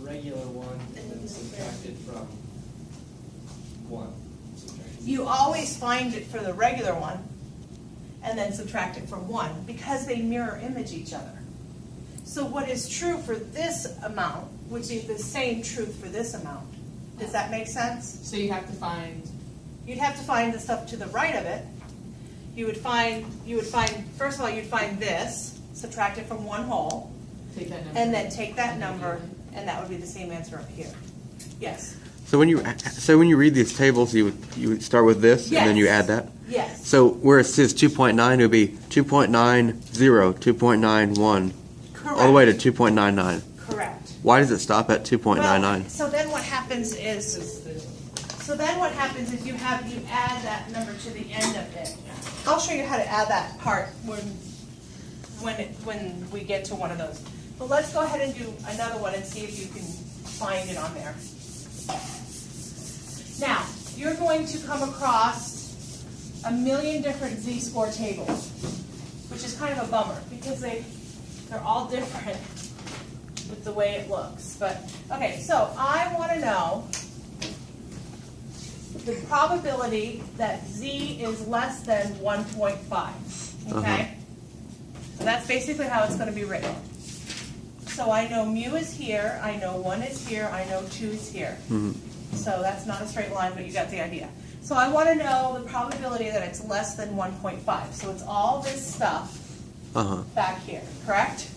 regular one and then subtract it from 1. You always find it for the regular one and then subtract it from 1 because they mirror image each other. So what is true for this amount would be the same truth for this amount. Does that make sense? So you have to find. You'd have to find the stuff to the right of it. You would find, first of all, you'd find this, subtract it from 1 whole, Take that number. and then take that number, and that would be the same answer up here. Yes? So when you read these tables, you would start with this, and then you Yes. add that? Yes. So where it says 2.9, it would be 2.90, 2.91, Correct. all the way to 2.99. Correct. Why does it stop at 2.99? Well, so then what happens is you add that number to the end of it. I'll show you how to add that part when we get to one of those. But let's go ahead and do another one and see if you can find it on there. Now, you're going to come across a million different z-score tables, which is kind of a bummer because they're all different with the way it looks. But okay, so I want to know the probability that z is less than 1.5. Okay? So that's basically how it's going to be written. So I know mu is here, I know 1 is here, I know 2 is here. So that's not a straight line, but you got the idea. So I want to know the probability that it's less than 1.5. So it's all this stuff back here, correct?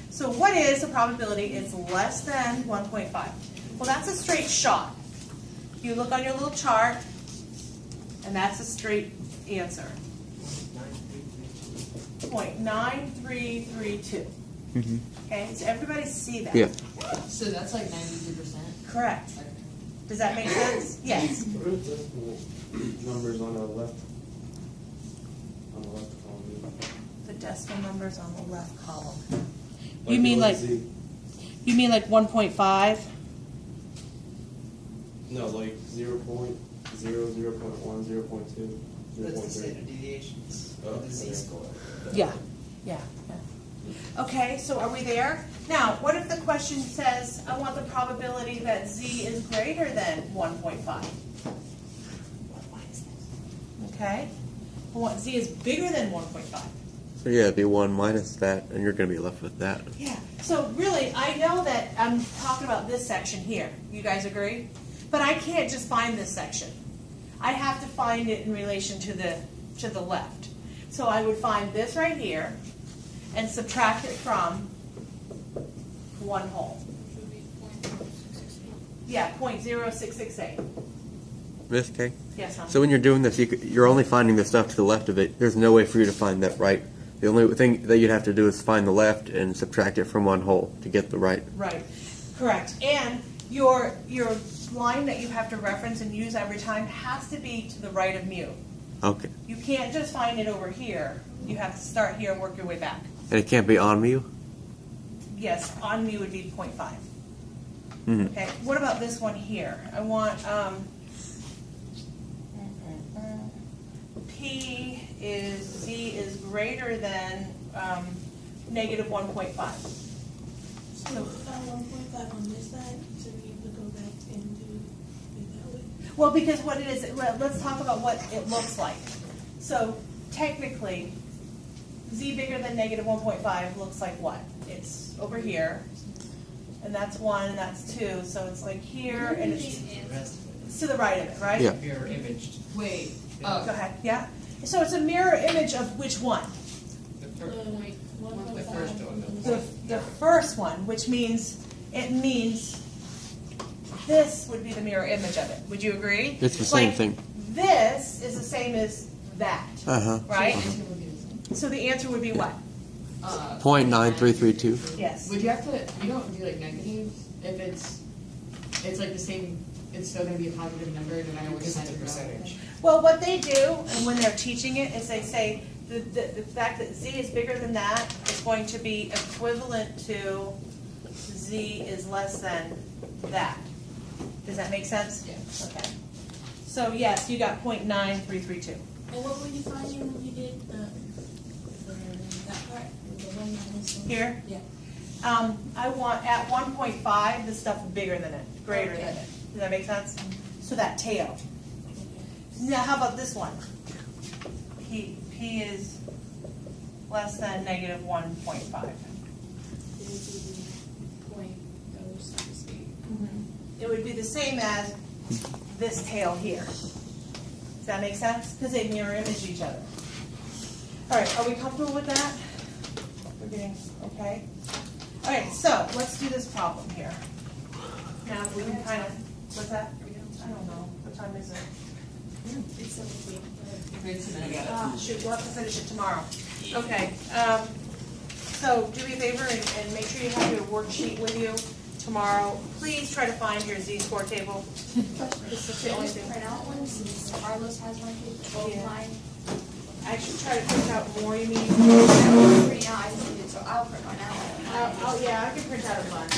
So what is the probability it's less than 1.5? Well, that's a straight shot. You look on your little chart, and that's a straight answer. 0.9332. Okay, does everybody see that? Yeah. So that's like 92%. Correct. Does that make sense? Yes. What are decimal numbers on the left? On the left column. The decimal numbers on the left column. Like You mean what like is the- you mean like 1.5? No, like 0.0, 0.1, 0.2, That's the 0.3. standard deviations Oh, of the okay. z-score. Yeah. Okay, so are we there? Now, what if the question says, I want the probability that z is greater than 1.5? Okay? I want z is bigger than 1.5. So yeah, it'd be 1 minus that, and you're going to be left with that. Yeah. So really, I know that I'm talking about this section here. You guys agree? But I can't just find this section. I have to find it in relation to the left. So I would find this right here and subtract it from 1 whole. Yeah, 0.0668. Miss K? Yes, hon. So when you're doing this, you're only finding the stuff to the left of it. There's no way for you to find that right. The only thing that you'd have to do is find the left and subtract it from 1 whole to get the right. Right. Correct. And your line that you have to reference and use every time has to be to the right of mu. Okay. You can't just find it over here. You have to start here and work your way back. And it can't be on mu? Yes, on mu would be 0.5. Mm-hmm. Okay, what about this one here? I want P is Z is greater than negative 1.5. So 1.5 on this side, so we have to go back and do it that way. Well, because what it is, let's talk about what it looks like. So technically, Z bigger than negative 1.5 looks like what? It's over here, and that's 1, and that's 2, so it's like here, and it's to the right of it, right? Yeah. Mirror imaged. Wait. Go ahead, yeah? So it's a mirror image of which one? The The first one. The first one, which means, it means this would be the mirror image of it. Would you agree? It's the same Like, thing. This is the same as that, right? So the answer would be what? 0.9332. Yes. Would you have to? You don't do like negatives if it's like the same. It's still going to be a positive number no matter what Because it's side a you go. percentage. Well, what they do, and when they're teaching it, is they say the fact that Z is bigger than that is going to be equivalent to Z is less than that. Does that make sense? Yeah. Okay. So yes, you got 0.9332. And what were you finding when you did that part? The 1 minus 1? Here? Yeah. I want at 1.5 the stuff bigger than it, greater than Okay. it. Does that make sense? So that tail. Now, how about this one? P is less than negative 1.5. It would be point oh, so to speak. It would be the same as this tail here. Does that make sense? Because they mirror image each other. All right, are we comfortable with that? We're getting, okay? All right, so let's do this problem here. Now, if we can kind of, what's that? I don't know. What time is it? It's 17. Shoot, we'll have to finish it tomorrow. Okay, so do me a favor and make sure you have your worksheet with you tomorrow. Please try to find your Z-score table. This is the only thing. Print out one since Carlos has one too, both Yeah. mine. I should try to print out more, you mean? I don't print out, I just need it, so I'll print one out. Yeah, I can print out a bunch.